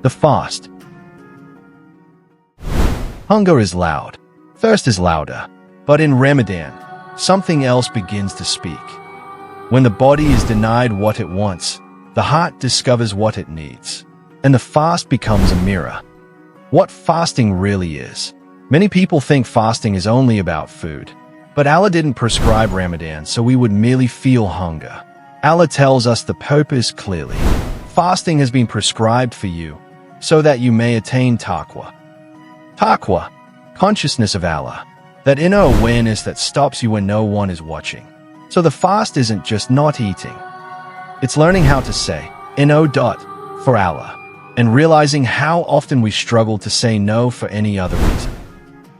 The fast. Hunger is loud. Thirst is louder. But in Ramadan, something else begins to speak. When the body is denied what it wants, the heart discovers what it needs. And the fast becomes a mirror. What fasting really is. Many people think fasting is only about food. But Allah didn't prescribe Ramadan so we would merely feel hunger. Allah tells us the purpose clearly. Fasting has been prescribed for you so that you may attain Taqwa. Taqwa, consciousness of Allah, that inner awareness that stops you when no one is watching. So the fast isn't just not eating. It's learning how to say, no. For Allah, and realizing how often we struggle to say no for any other reason.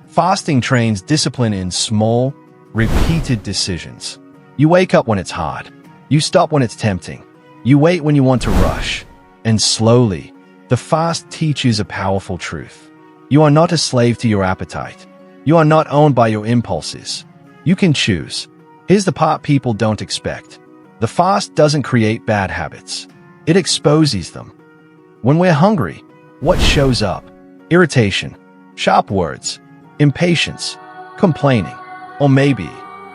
Fasting trains discipline in small, repeated decisions. You wake up when it's hard. You stop when it's tempting. You wait when you want to rush. And slowly, the fast teaches a powerful truth. You are not a slave to your appetite. You are not owned by your impulses. You can choose. Here's the part people don't expect. The fast doesn't create bad habits. It exposes them. When we're hungry, what shows up? Irritation, sharp words, impatience, complaining, or maybe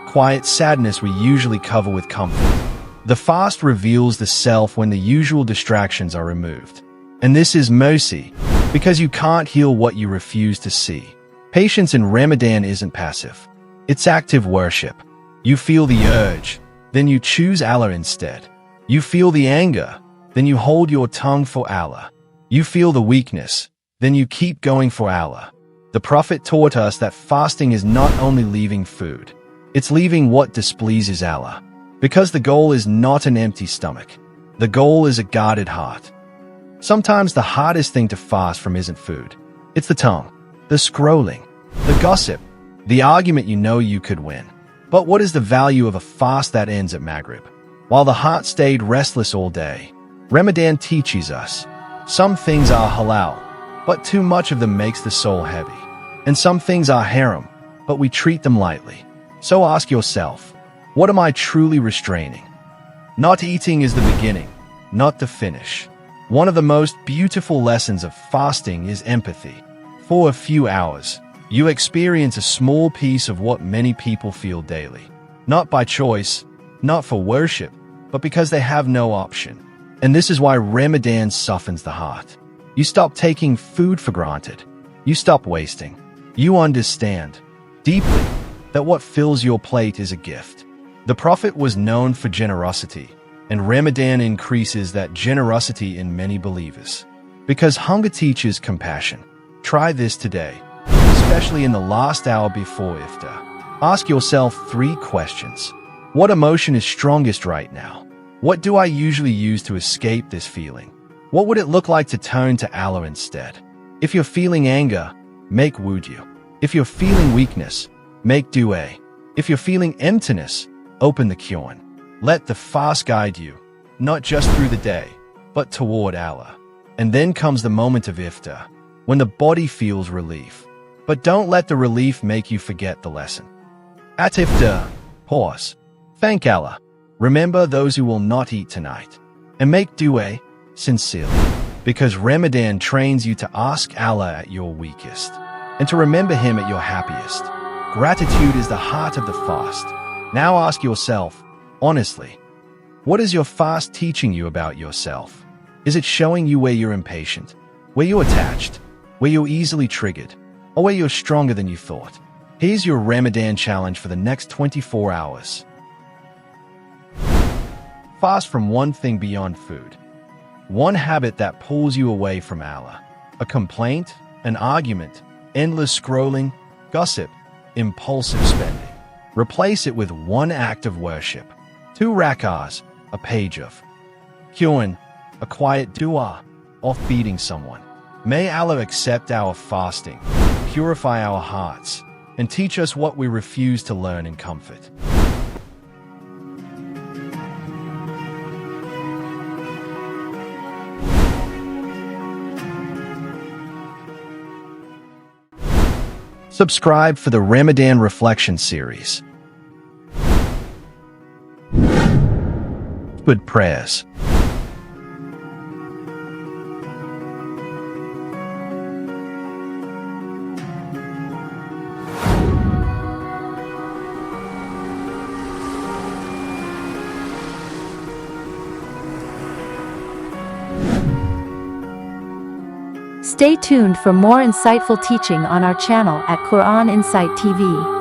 quiet sadness we usually cover with comfort. The fast reveals the self when the usual distractions are removed. And this is mercy, because you can't heal what you refuse to see. Patience in Ramadan isn't passive. It's active worship. You feel the urge, then you choose Allah instead. You feel the anger, then you hold your tongue for Allah. You feel the weakness, then you keep going for Allah. The Prophet taught us that fasting is not only leaving food, it's leaving what displeases Allah. Because the goal is not an empty stomach. The goal is a guarded heart. Sometimes the hardest thing to fast from isn't food. It's the tongue, the scrolling, the gossip, the argument you know you could win. But what is the value of a fast that ends at Maghrib? While the heart stayed restless all day, Ramadan teaches us, some things are halal, but too much of them makes the soul heavy. And some things are haram, but we treat them lightly. So ask yourself, what am I truly restraining? Not eating is the beginning, not the finish. One of the most beautiful lessons of fasting is empathy. For a few hours, you experience a small piece of what many people feel daily. Not by choice, not for worship, but because they have no option. And this is why Ramadan softens the heart. You stop taking food for granted. You stop wasting. You understand deeply that what fills your plate is a gift. The Prophet was known for generosity, and Ramadan increases that generosity in many believers. Because hunger teaches compassion. Try this today, especially in the last hour before iftar. Ask yourself 3 questions. What emotion is strongest right now? What do I usually use to escape this feeling? What would it look like to turn to Allah instead? If you're feeling anger, make wudu. If you're feeling weakness, make dua. If you're feeling emptiness, open the Qur'an. Let the fast guide you, not just through the day, but toward Allah. And then comes the moment of iftar, when the body feels relief. But don't let the relief make you forget the lesson. At iftar, pause. Thank Allah. Remember those who will not eat tonight. And make dua sincerely. Because Ramadan trains you to ask Allah at your weakest, and to remember Him at your happiest. Gratitude is the heart of the fast. Now ask yourself, honestly, what is your fast teaching you about yourself? Is it showing you where you're impatient, where you're attached, where you're easily triggered, or where you're stronger than you thought? Here's your Ramadan challenge for the next 24 hours. Fast from one thing beyond food. One habit that pulls you away from Allah. A complaint, an argument, endless scrolling, gossip, impulsive spending. Replace it with one act of worship. 2 rak'ahs, a page of Qur'an, a quiet dua, or feeding someone. May Allah accept our fasting, purify our hearts, and teach us what we refuse to learn in comfort. Subscribe for the Ramadan Reflection Series. Good prayers. Stay tuned for more insightful teaching on our channel at Qur'an Insight TV.